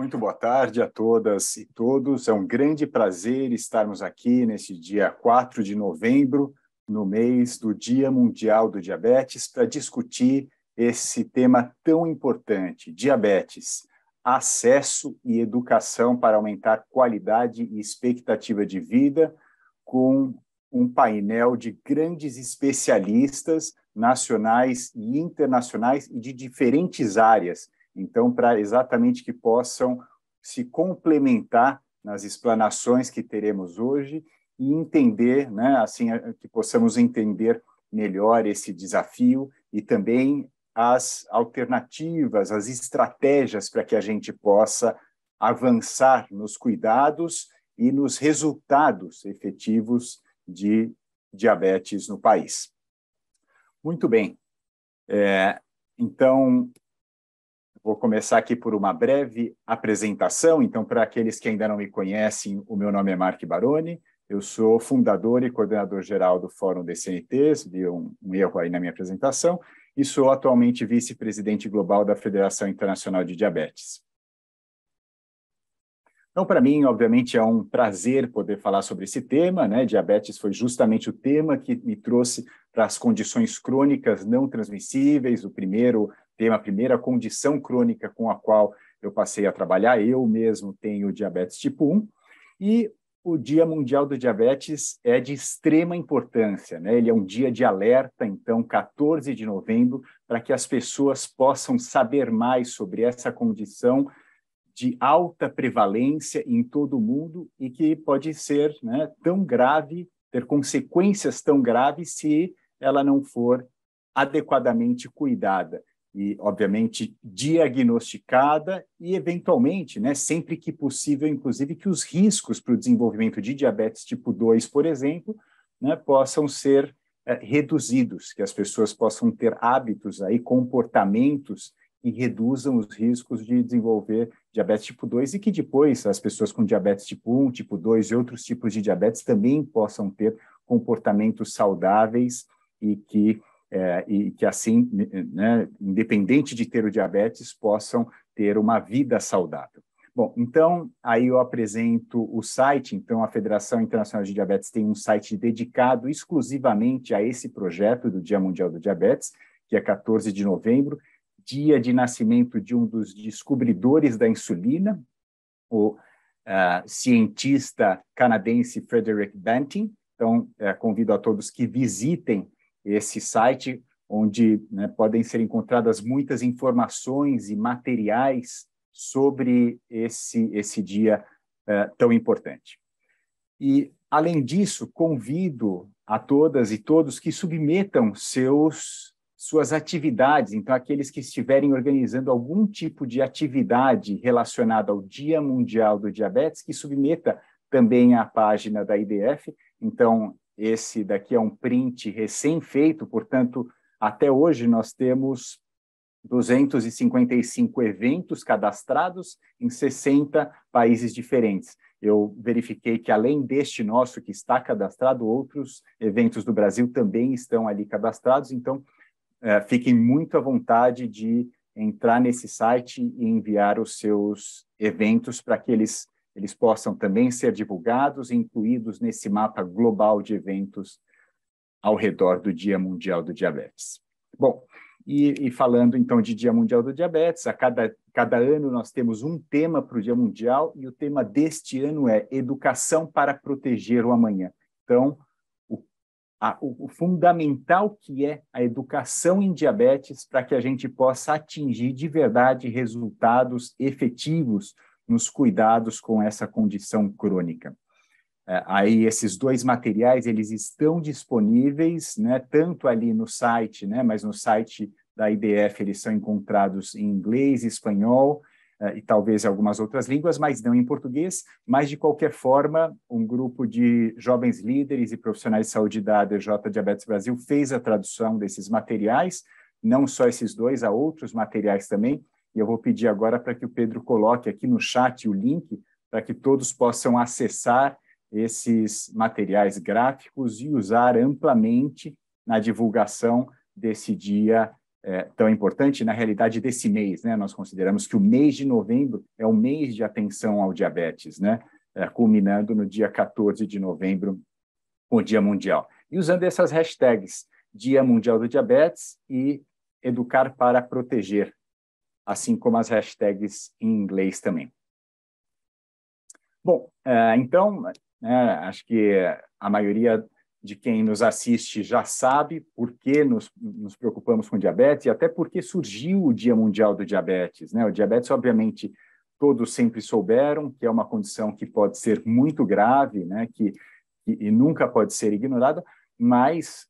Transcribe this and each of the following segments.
Muito boa tarde a todas e todos. É um grande prazer estarmos aqui nesse dia 4 de novembro, no mês do Dia Mundial do Diabetes, para discutir esse tema tão importante: diabetes, acesso e educação para aumentar qualidade e expectativa de vida, com um painel de grandes especialistas nacionais e internacionais e de diferentes áreas. Então, para exatamente que possam se complementar nas explanações que teremos hoje e entender, né, assim, que possamos entender melhor esse desafio e também as alternativas, as estratégias para que a gente possa avançar nos cuidados e nos resultados efetivos de diabetes no país. Muito bem. Então, vou começar aqui por uma breve apresentação. Então, para aqueles que ainda não me conhecem, o meu nome é Mark Baroni, eu sou fundador e coordenador geral do Fórum DCNTs, vi um erro aí na minha apresentação, e sou atualmente vice-presidente global da Federação Internacional de Diabetes. Então, para mim, obviamente, é um prazer poder falar sobre esse tema, né? Diabetes foi justamente o tema que me trouxe para as condições crônicas não transmissíveis, o primeiro tema, a primeira condição crônica com a qual eu passei a trabalhar. Eu mesmo tenho diabetes tipo 1, e o Dia Mundial do Diabetes é de extrema importância, né? Ele é um dia de alerta, então, 14 de novembro, para que as pessoas possam saber mais sobre essa condição de alta prevalência em todo o mundo e que pode ser, né, tão grave, ter consequências tão graves se ela não for adequadamente cuidada e, obviamente, diagnosticada e, eventualmente, né, sempre que possível, inclusive, que os riscos para o desenvolvimento de diabetes tipo 2, por exemplo, né, possam ser reduzidos, que as pessoas possam ter hábitos, aí, comportamentos que reduzam os riscos de desenvolver diabetes tipo 2 e que depois as pessoas com diabetes tipo 1, tipo 2 e outros tipos de diabetes também possam ter comportamentos saudáveis e que assim, né, independente de ter o diabetes, possam ter uma vida saudável. Bom, então, aí eu apresento o site. Então, a Federação Internacional de Diabetes tem um site dedicado exclusivamente a esse projeto do Dia Mundial do Diabetes, que é 14 de novembro, dia de nascimento de um dos descobridores da insulina, o cientista canadense Frederick Banting. Então, convido a todos que visitem esse site, onde, né, podem ser encontradas muitas informações e materiais sobre esse dia tão importante. E, além disso, convido a todas e todos que submetam suas atividades. Então, aqueles que estiverem organizando algum tipo de atividade relacionada ao Dia Mundial do Diabetes, que submeta também à página da IDF. Então, esse daqui é um print recém-feito, portanto, até hoje nós temos 255 eventos cadastrados em 60 países diferentes. Eu verifiquei que, além deste nosso que está cadastrado, outros eventos do Brasil também estão ali cadastrados. Então, fiquem muito à vontade de entrar nesse site e enviar os seus eventos para que eles possam também ser divulgados e incluídos nesse mapa global de eventos ao redor do Dia Mundial do Diabetes. Bom, e falando então de Dia Mundial do Diabetes, a cada ano nós temos um tema para o Dia Mundial, e o tema deste ano é Educação para Proteger o Amanhã. Então, o fundamental que é a educação em diabetes para que a gente possa atingir de verdade resultados efetivos nos cuidados com essa condição crônica. Aí esses dois materiais, eles estão disponíveis, né, tanto ali no site, né, mas no site da IDF eles são encontrados em inglês, espanhol, e talvez algumas outras línguas, mas não em português. Mas, de qualquer forma, um grupo de jovens líderes e profissionais de saúde da ADJ Diabetes Brasil fez a tradução desses materiais, não só esses dois, há outros materiais também, e eu vou pedir agora para que o Pedro coloque aqui no chat o link para que todos possam acessar esses materiais gráficos e usar amplamente na divulgação desse dia tão importante, na realidade, desse mês, né? Nós consideramos que o mês de novembro é o mês de atenção ao diabetes, né? Culminando no dia 14 de novembro, o Dia Mundial. E usando essas hashtags, Dia Mundial do Diabetes e Educar para Proteger, assim como as hashtags em inglês também. Bom, então, acho que a maioria de quem nos assiste já sabe por que nos preocupamos com diabetes e até por que surgiu o Dia Mundial do Diabetes, né? O diabetes, obviamente, todos sempre souberam que é uma condição que pode ser muito grave, né? E nunca pode ser ignorada, mas,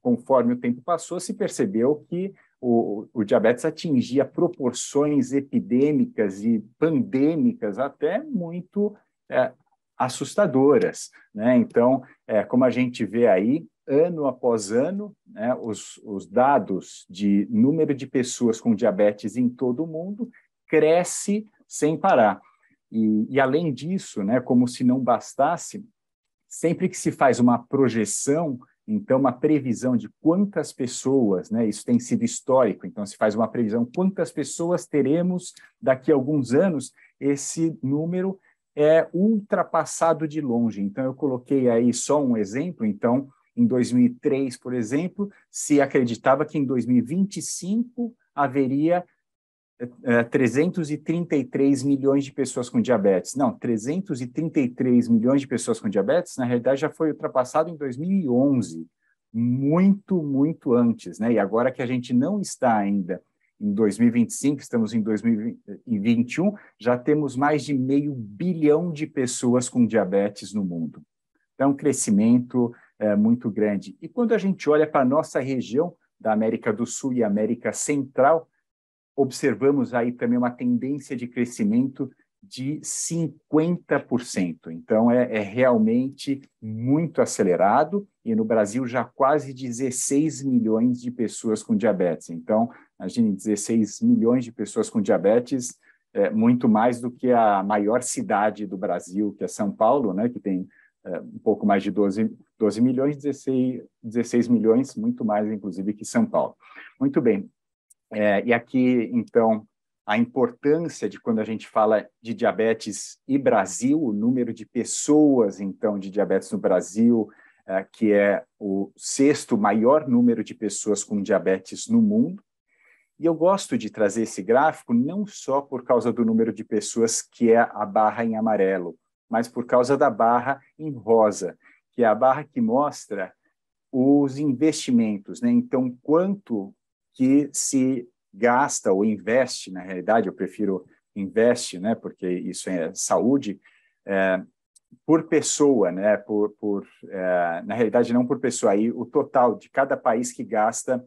conforme o tempo passou, se percebeu que o diabetes atingia proporções epidêmicas e pandêmicas até muito assustadoras, né? Então, como a gente vê aí, ano após ano, né, os dados de número de pessoas com diabetes em todo o mundo cresce sem parar. E além disso, né, como se não bastasse, sempre que se faz uma projeção, então uma previsão de quantas pessoas, né, isso tem sido histórico, então se faz uma previsão quantas pessoas teremos daqui a alguns anos, esse número é ultrapassado de longe. Então, eu coloquei aí só um exemplo. Então, em 2003, por exemplo, se acreditava que em 2025 haveria 333 milhões de pessoas com diabetes. Não, 333 milhões de pessoas com diabetes, na realidade, já foi ultrapassado em 2011, muito, muito antes, né? E agora que a gente não está ainda em 2025, estamos em 2021, já temos mais de 500 milhão de pessoas com diabetes no mundo. Então, um crescimento muito grande. E quando a gente olha para a nossa região da América do Sul e América Central, observamos aí também uma tendência de crescimento de 50%. Então, é realmente muito acelerado, e no Brasil já quase 16 milhões de pessoas com diabetes. Então, imagine 16 milhões de pessoas com diabetes, muito mais do que a maior cidade do Brasil, que é São Paulo, né, que tem um pouco mais de 12 milhões, 16 milhões, muito mais, inclusive, que São Paulo. Muito bem. E aqui, então, a importância de quando a gente fala de diabetes e Brasil, o número de pessoas, então, de diabetes no Brasil, que é o 6º maior número de pessoas com diabetes no mundo. E eu gosto de trazer esse gráfico não só por causa do número de pessoas, que é a barra em amarelo, mas por causa da barra em rosa, que é a barra que mostra os investimentos, né? Então, quanto que se gasta ou investe, na realidade, eu prefiro investe, né? Porque isso é saúde, por pessoa, né? Na realidade, não por pessoa, aí o total de cada país que gasta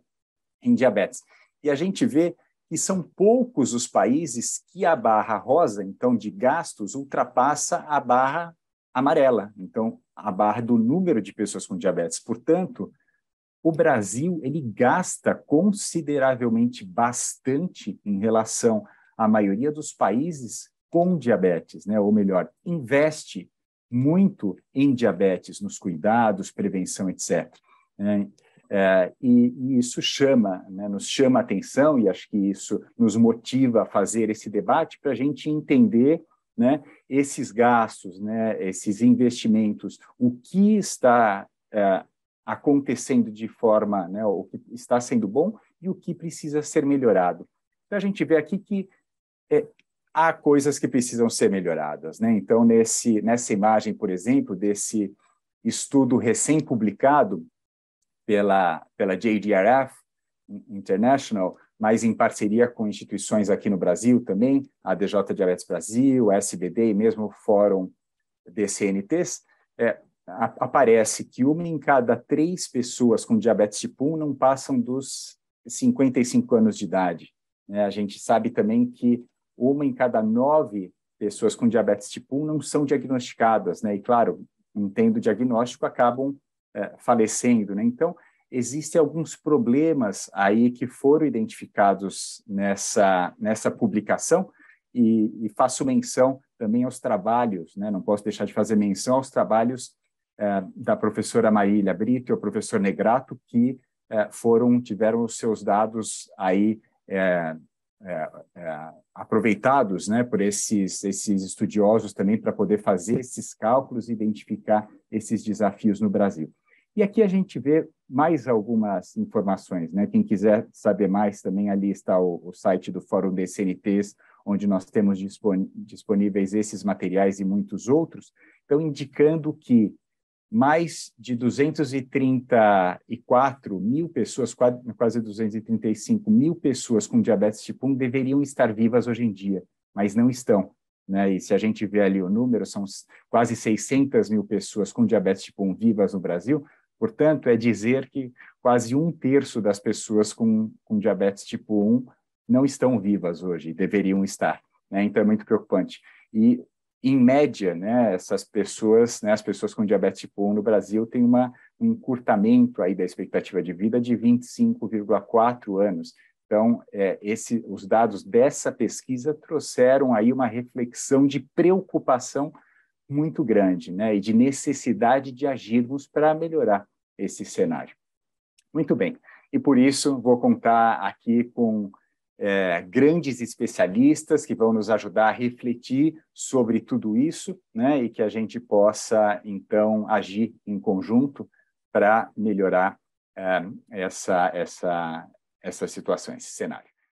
em diabetes. E a gente vê que são poucos os países que a barra rosa, então, de gastos, ultrapassa a barra amarela, então, a barra do número de pessoas com diabetes. Portanto, o Brasil, ele gasta consideravelmente bastante em relação à maioria dos países com diabetes, né? Ou melhor, investe muito em diabetes, nos cuidados, prevenção, etc. E isso nos chama a atenção, e acho que isso nos motiva a fazer esse debate para a gente entender, né, esses gastos, né, esses investimentos, o que está acontecendo de forma, né, o que está sendo bom e o que precisa ser melhorado. Então, a gente vê aqui que há coisas que precisam ser melhoradas, né? Então, nessa imagem, por exemplo, desse estudo recém-publicado pela JDRF International, mas em parceria com instituições aqui no Brasil também, a DJ Diabetes Brasil, a SBD e mesmo o Fórum DCNTs, aparece que 1 em cada 3 pessoas com diabetes tipo 1 não passam dos 55 anos de idade. A gente sabe também que 1 em cada 9 pessoas com diabetes tipo 1 não são diagnosticadas, né? E, claro, não tendo diagnóstico, acabam falecendo, né? Então, existem alguns problemas aí que foram identificados nessa publicação, e faço menção também aos trabalhos, né? Não posso deixar de fazer menção aos trabalhos da professora Marília Brito e o professor Negrato, que tiveram os seus dados aí aproveitados, né, por esses estudiosos também para poder fazer esses cálculos e identificar esses desafios no Brasil. E aqui a gente vê mais algumas informações, né? Quem quiser saber mais, também ali está o site do Fórum DCNTs, onde nós temos disponíveis esses materiais e muitos outros, então indicando que mais de 234 mil pessoas, quase 235 mil pessoas com diabetes tipo 1 deveriam estar vivas hoje em dia, mas não estão, né? E se a gente vê ali o número, são quase 600 mil pessoas com diabetes tipo 1 vivas no Brasil, portanto, é dizer que quase 1/3 das pessoas com diabetes tipo 1 não estão vivas hoje, deveriam estar, né? Então, é muito preocupante. E, em média, né, essas pessoas, né, as pessoas com diabetes tipo 1 no Brasil têm um encurtamento aí da expectativa de vida de 25,4 anos. Então, os dados dessa pesquisa trouxeram aí uma reflexão de preocupação muito grande, né, e de necessidade de agirmos para melhorar esse cenário. Muito bem, e por isso vou contar aqui com grandes especialistas que vão nos ajudar a refletir sobre tudo isso, né, e que a gente possa, então, agir em conjunto para melhorar essa situação, esse cenário.